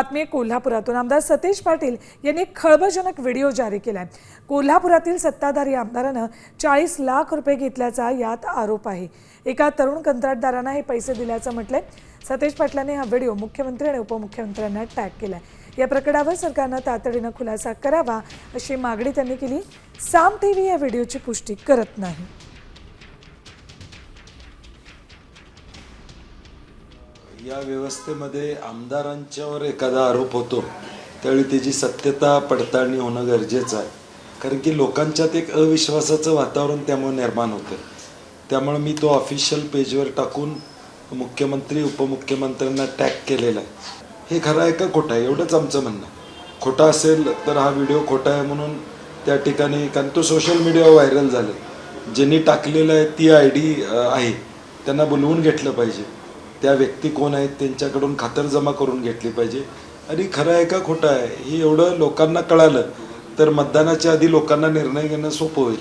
बातमी कोल्हापुरातून आमदार सतेज पाटील यांनी खळबळजनक व्हिडिओ जारी केलाय। कोल्हापुरातील सत्ताधारी आमदारानं 40 लाख रुपये घेतल्याचा यात आरोप आहे। एका तरुण कंत्राटदारांना हे पैसे दिल्याचं म्हटलंय। सतेज पाटलांनी हा व्हिडिओ मुख्यमंत्री आणि उपमुख्यमंत्र्यांना टॅग केलाय। या प्रकरणावर सरकारनं तातडीनं खुलासा करावा अशी मागणी त्यांनी केली। साम टीव्ही या व्हिडिओची पुष्टी करत नाही। या व्यवस्थेमध्ये आमदारांच्यावर एखादा आरोप होतो त्यावेळी त्याची सत्यता पडताळणी होणं गरजेचं आहे, कारण की लोकांच्यात एक अविश्वासाचं वातावरण त्यामुळे निर्माण होतं। त्यामुळे मी तो ऑफिशियल पेजवर टाकून मुख्यमंत्री उपमुख्यमंत्र्यांना टॅग केलेला आहे। हे खरं आहे का खोटं आहे एवढंच आमचं म्हणणं आहे। खोटा असेल तर हा व्हिडिओ खोटा आहे म्हणून त्या ठिकाणी, कारण तो सोशल मीडियावर व्हायरल झालं, ज्यांनी टाकलेलं आहे ती ID आहे, त्यांना बोलवून घेतलं पाहिजे। त्या व्यक्ती कोण आहेत त्यांच्याकडून खातरजमा करून घेतली पाहिजे। आणि खरं आहे का खोटं आहे हे एवढं लोकांना कळालं तर मतदानाच्या आधी लोकांना निर्णय घेणं सोपं होईल।